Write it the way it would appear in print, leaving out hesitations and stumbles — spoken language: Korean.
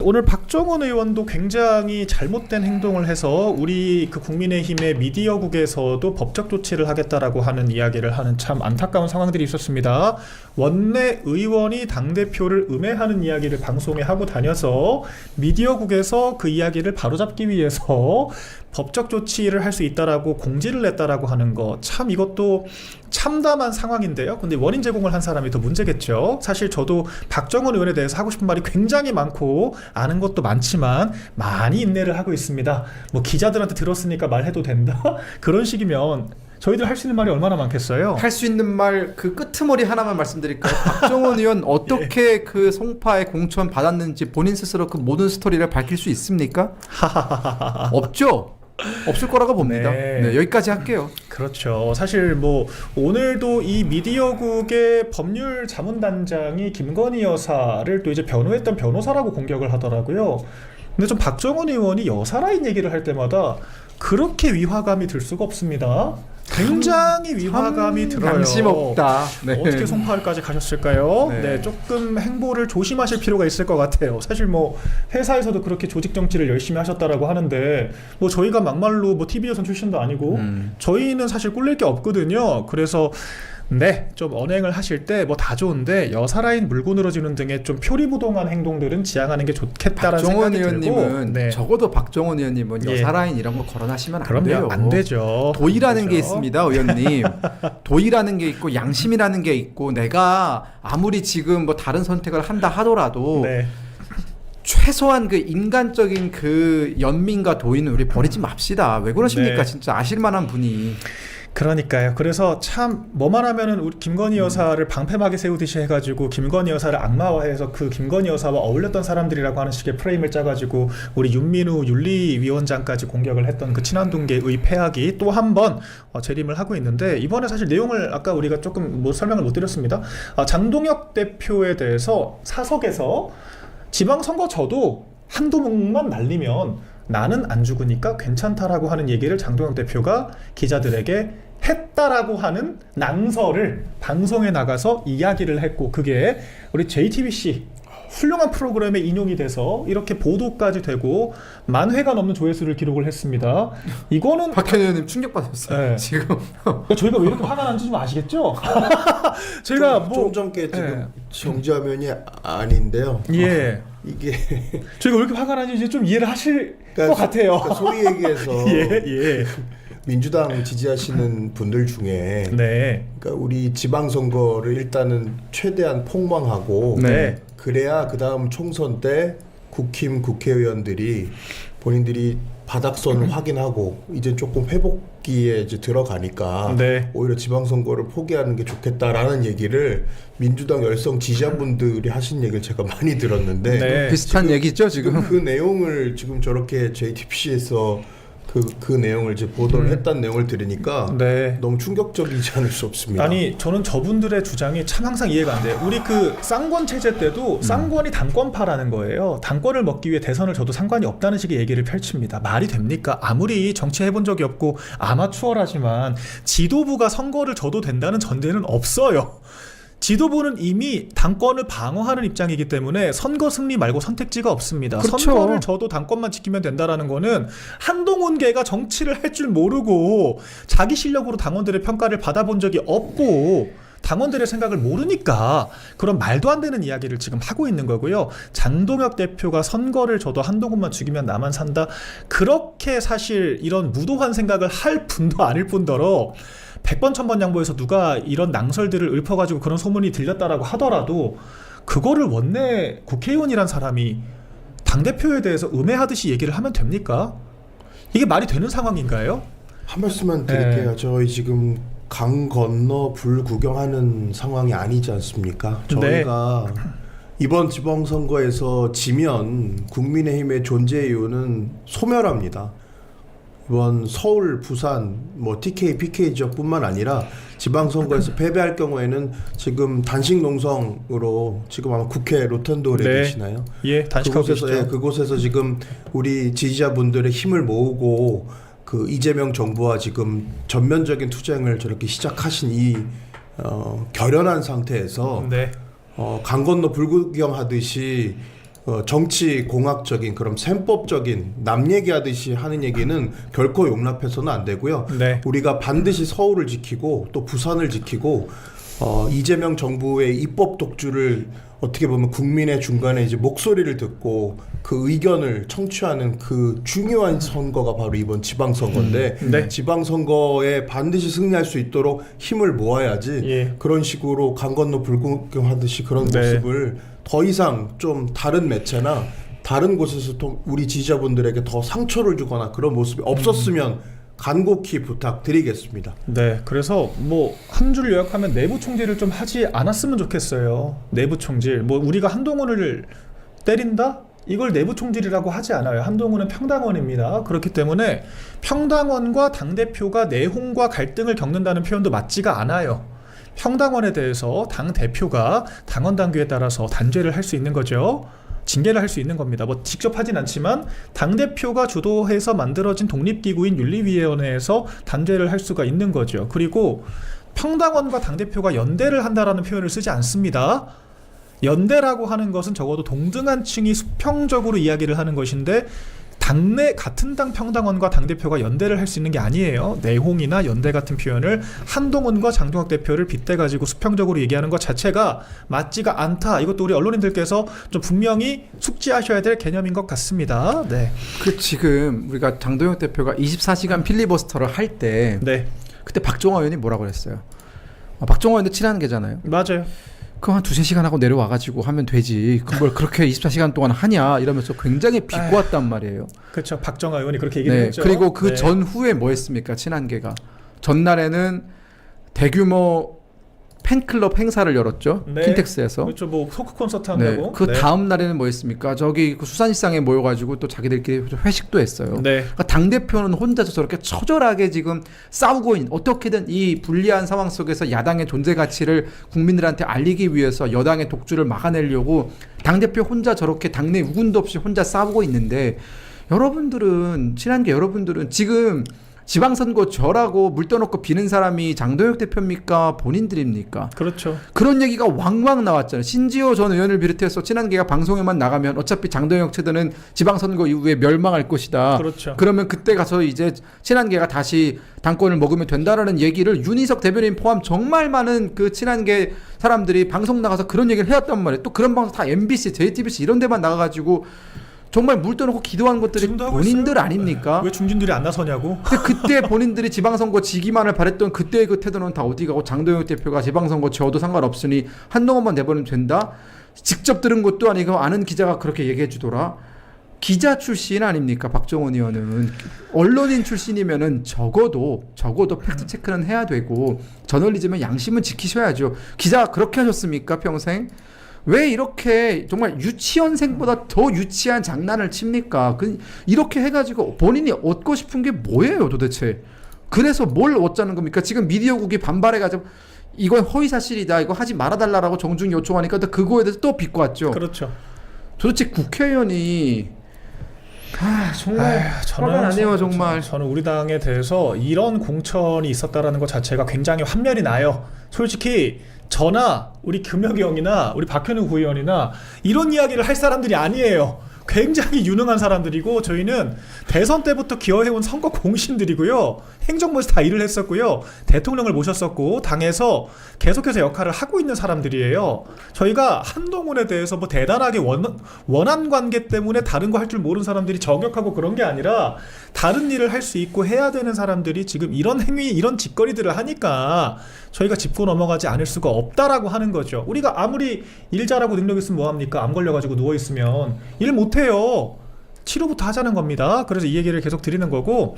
오늘 박정원 의원도 굉장히 잘못된 행동을 해서 우리 그 국민의힘의 미디어국에서도 법적 조치를 하겠다라고 하는 이야기를 하는 참 안타까운 상황들이 있었습니다. 원내 의원이 당대표를 음해하는 이야기를 방송에 하고 다녀서 미디어국에서 그 이야기를 바로잡기 위해서 법적 조치를 할 수 있다라고 공지를 냈다라고 하는 거, 참 이것도 참담한 상황인데요. 근데 원인 제공을 한 사람이 더 문제겠죠. 사실 저도 박정원 의원에 대해서 하고 싶은 말이 굉장히 많고 아는 것도 많지만 많이 인내를 하고 있습니다. 뭐 기자들한테 들었으니까 말해도 된다? 그런 식이면 저희들 할 수 있는 말이 얼마나 많겠어요? 할 수 있는 말 그 끄트머리 하나만 말씀드릴까요? 박정원 의원 어떻게 그 송파에 공천 받았는지 본인 스스로 그 모든 스토리를 밝힐 수 있습니까? 없죠? 없을 거라고 봅니다. 네, 여기까지 할게요. 그렇죠. 사실 뭐 오늘도 이 미디어국의 법률 자문단장이 김건희 여사를 또 이제 변호했던 변호사라고 공격을 하더라고요. 근데 좀 박정원 의원이 여사라인 얘기를 할 때마다 그렇게 위화감이 들 수가 없습니다. 굉장히 위화감이 들어요. 양심 없다. 네. 어떻게 송파까지 가셨을까요? 네. 네, 조금 행보를 조심하실 필요가 있을 것 같아요. 사실 뭐 회사에서도 그렇게 조직 정치를 열심히 하셨다라고 하는데 뭐 저희가 막말로 뭐 TV조선 출신도 아니고 저희는 사실 꿀릴 게 없거든요. 그래서 네, 좀 언행을 하실 때 뭐 다 좋은데 여사라인 물고 늘어지는 등의 좀 표리부동한 행동들은 지양하는 게 좋겠다라는 박정원 생각이 들고. 의원님은 네. 적어도 박정원 의원님은 예. 여사라인 이런 거 거론하시면 안 그럼요, 돼요. 안 되죠. 도의라는 안 게 되죠. 있습니다, 의원님. 도의라는 게 있고 양심이라는 게 있고 내가 아무리 지금 뭐 다른 선택을 한다 하더라도 네. 최소한 그 인간적인 그 연민과 도의는 우리 버리지 맙시다. 왜 그러십니까? 네. 진짜 아실만한 분이. 그러니까요. 그래서 참 뭐만 하면은 우리 김건희 여사를 방패막에 세우듯이 해가지고 김건희 여사를 악마화해서 그 김건희 여사와 어울렸던 사람들이라고 하는 식의 프레임을 짜가지고 우리 윤민우 윤리위원장까지 공격을 했던 그 친한동계의 폐악이 또 한 번 재림을 하고 있는데, 이번에 사실 내용을 아까 우리가 조금 뭐 설명을 못 드렸습니다. 장동혁 대표에 대해서 사석에서 지방선거 져도 한도목만 날리면 나는 안 죽으니까 괜찮다라고 하는 얘기를 장동혁 대표가 기자들에게 했다라고 하는 낭설을 방송에 나가서 이야기를 했고, 그게 우리 JTBC 훌륭한 프로그램에 인용이 돼서 이렇게 보도까지 되고 10,000회가 넘는 조회수를 기록을 했습니다. 이거는 박현 의원님 충격받았어요. 네. 지금 그러니까 저희가 왜 이렇게 화가 나는지 좀 아시겠죠? 제가 뭐 좀 전께 지금 정지화면이 아닌데요. 예. 이게 저희가 왜 이렇게 화가 나는지 이제 좀 이해를 하실 그러니까 것 같아요. 그러니까 소위 얘기해서 예. 민주당 지지하시는 분들 중에 네. 그러니까 우리 지방선거를 일단은 최대한 폭망하고 네. 그래야 그 다음 총선 때 국힘 국회의원들이 본인들이 바닥선을 확인하고 이제 조금 회복기에 이제 들어가니까 네. 오히려 지방선거를 포기하는 게 좋겠다라는 얘기를 민주당 열성 지지자분들이 하신 얘기를 제가 많이 들었는데 네. 비슷한 얘기죠 지금. 그 내용을 지금 저렇게 JTBC에서 그 내용을 이제 보도를 했다는 내용을 들으니까 네. 너무 충격적이지 않을 수 없습니다. 아니 저는 저분들의 주장이 참 항상 이해가 안 돼요. 우리 그 쌍권 체제 때도 쌍권이 당권파라는 거예요. 당권을 먹기 위해 대선을 져도 상관이 없다는 식의 얘기를 펼칩니다. 말이 됩니까? 아무리 정치해본 적이 없고 아마추어라지만 지도부가 선거를 져도 된다는 전제는 없어요. 지도부는 이미 당권을 방어하는 입장이기 때문에 선거 승리 말고 선택지가 없습니다. 그렇죠. 선거를 져도 당권만 지키면 된다라는 거는 한동훈계가 정치를 할 줄 모르고 자기 실력으로 당원들의 평가를 받아본 적이 없고 당원들의 생각을 모르니까 그런 말도 안 되는 이야기를 지금 하고 있는 거고요. 장동혁 대표가 선거를 져도 한동훈만 죽이면 나만 산다, 그렇게 사실 이런 무도한 생각을 할 분도 아닐 뿐더러 100번 1000번 양보해서 누가 이런 낭설들을 읊어가지고 그런 소문이 들렸다라고 하더라도 그거를 원내 국회의원이란 사람이 당대표에 대해서 음해하듯이 얘기를 하면 됩니까? 이게 말이 되는 상황인가요? 한 말씀만 드릴게요. 네. 저희 지금 강 건너 불 구경하는 상황이 아니지 않습니까? 저희가 이번 지방선거에서 지면 국민의힘의 존재 이유는 소멸합니다. 이번 서울, 부산, 뭐 TK, PK 지역뿐만 아니라 지방선거에서 패배할 경우에는 지금 단식 농성으로 지금 아마 국회 로턴도에 네. 계시나요? 예, 단식하고 계시죠. 그곳에서 지금 우리 지지자분들의 힘을 모으고 그 이재명 정부와 지금 전면적인 투쟁을 저렇게 시작하신 이 결연한 상태에서 네. 강 건너 불구경하듯이 정치 공학적인 그런 셈법적인 남 얘기하듯이 하는 얘기는 결코 용납해서는 안 되고요. 네. 우리가 반드시 서울을 지키고 또 부산을 지키고 이재명 정부의 입법 독주를 어떻게 보면 국민의 중간에 이제 목소리를 듣고 그 의견을 청취하는 그 중요한 선거가 바로 이번 지방선거인데 네. 지방선거에 반드시 승리할 수 있도록 힘을 모아야지 예. 그런 식으로 강 건너 불구경하듯이 그런 네. 모습을 더 이상 좀 다른 매체나 다른 곳에서 또 우리 지지자분들에게 더 상처를 주거나 그런 모습이 없었으면 간곡히 부탁드리겠습니다. 네, 그래서 뭐 한 줄 요약하면 내부 총질을 좀 하지 않았으면 좋겠어요. 내부 총질. 뭐 우리가 한동훈을 때린다? 이걸 내부 총질이라고 하지 않아요. 한동훈은 평당원입니다. 그렇기 때문에 평당원과 당대표가 내홍과 갈등을 겪는다는 표현도 맞지가 않아요. 평당원에 대해서 당대표가 당원 당규에 따라서 단죄를 할 수 있는 거죠. 징계를 할 수 있는 겁니다. 뭐 직접 하진 않지만 당대표가 주도해서 만들어진 독립기구인 윤리위원회에서 단죄를 할 수가 있는 거죠. 그리고 평당원과 당대표가 연대를 한다라는 표현을 쓰지 않습니다. 연대라고 하는 것은 적어도 동등한 층이 수평적으로 이야기를 하는 것인데 당내 같은 당 평당원과 당대표가 연대를 할 수 있는 게 아니에요. 내홍이나 연대 같은 표현을 한동훈과 장동혁 대표를 빗대가지고 수평적으로 얘기하는 것 자체가 맞지가 않다. 이것도 우리 언론인들께서 좀 분명히 숙지하셔야 될 개념인 것 같습니다. 네. 그 지금 우리가 장동혁 대표가 24시간 필리버스터를 할 때 네. 그때 박종화 의원이 뭐라고 그랬어요? 박종화 의원도 친한 게잖아요. 맞아요. 그거 한 2-3시간 하고 내려와가지고 하면 되지. 그걸 그렇게 24시간 동안 하냐 이러면서 굉장히 비꼬았단 말이에요. 그렇죠. 박정아 의원이 그렇게 얘기를 했죠. 그리고 그 네. 전후에 뭐 했습니까? 친한계가. 전날에는 대규모 팬클럽 행사를 열었죠. 네. 킨텍스에서. 그렇죠. 뭐 토크 콘서트 네. 한다고. 그 다음 날에는 뭐 했습니까? 저기 그 수산시장에 모여가지고 또 자기들끼리 회식도 했어요. 네. 그러니까 당대표는 혼자서 저렇게 처절하게 지금 싸우고 있는, 어떻게든 이 불리한 상황 속에서 야당의 존재 가치를 국민들한테 알리기 위해서 여당의 독주를 막아내려고 당대표 혼자 저렇게 당내 우군도 없이 혼자 싸우고 있는데, 여러분들은, 친한계 여러분들은 지금 지방선거 저라고 물 떠놓고 비는 사람이 장동혁 대표입니까? 본인들입니까? 그렇죠. 그런 얘기가 왕왕 나왔잖아요. 신지호 전 의원을 비롯해서 친한계가 방송에만 나가면 어차피 장동혁 체제는 지방선거 이후에 멸망할 것이다. 그렇죠. 그러면 그때 가서 이제 친한계가 다시 당권을 먹으면 된다라는 얘기를 윤희석 대변인 포함 정말 많은 그 친한계 사람들이 방송 나가서 그런 얘기를 해왔단 말이에요. 또 그런 방송 다 MBC, JTBC 이런 데만 나가가지고 정말 물 떠놓고 기도한 것들이 지금도 하고 본인들 있어요. 아닙니까? 왜 중진들이 안 나서냐고. 근데 그때 본인들이 지방선거 지기만을 바랬던 그때의 그 태도는 다 어디 가고, 장동혁 대표가 지방선거 져도 상관없으니 한동훈만 내버리면 된다? 직접 들은 것도 아니고 아는 기자가 그렇게 얘기해 주더라. 기자 출신 아닙니까? 박정원 의원은 언론인 출신이면은 적어도 팩트 체크는 해야 되고 저널리즘의 양심은 지키셔야죠. 기자가 그렇게 하셨습니까? 평생? 왜 이렇게 정말 유치원생보다 더 유치한 장난을 칩니까? 이렇게 해가지고 본인이 얻고 싶은 게 뭐예요 도대체? 그래서 뭘 얻자는 겁니까? 지금 미디어국이 반발해가지고 이건 허위사실이다, 이거 하지 말아달라고 정중히 요청하니까 또 그거에 대해서 또 비꼬았죠. 그렇죠. 도대체 국회의원이 정말 화가 나네요 정말. 저는 우리 당에 대해서 이런 공천이 있었다라는 것 자체가 굉장히 환멸이 나요. 솔직히 저나 우리 금혁이 형이나 우리 박현우 구의원이나 이런 이야기를 할 사람들이 아니에요. 굉장히 유능한 사람들이고 저희는 대선 때부터 기여해온 선거 공신들이고요. 행정부에서 다 일을 했었고요. 대통령을 모셨었고 당에서 계속해서 역할을 하고 있는 사람들이에요. 저희가 한동훈에 대해서 뭐 대단하게 원한 관계 때문에 다른 거 할 줄 모르는 사람들이 저격하고 그런 게 아니라 다른 일을 할 수 있고 해야 되는 사람들이 지금 이런 행위, 이런 짓거리들을 하니까 저희가 짚고 넘어가지 않을 수가 없다라고 하는 거죠. 우리가 아무리 일 잘하고 능력 있으면 뭐합니까? 암 걸려가지고 누워있으면 일 못해요. 치료부터 하자는 겁니다. 그래서 이 얘기를 계속 드리는 거고.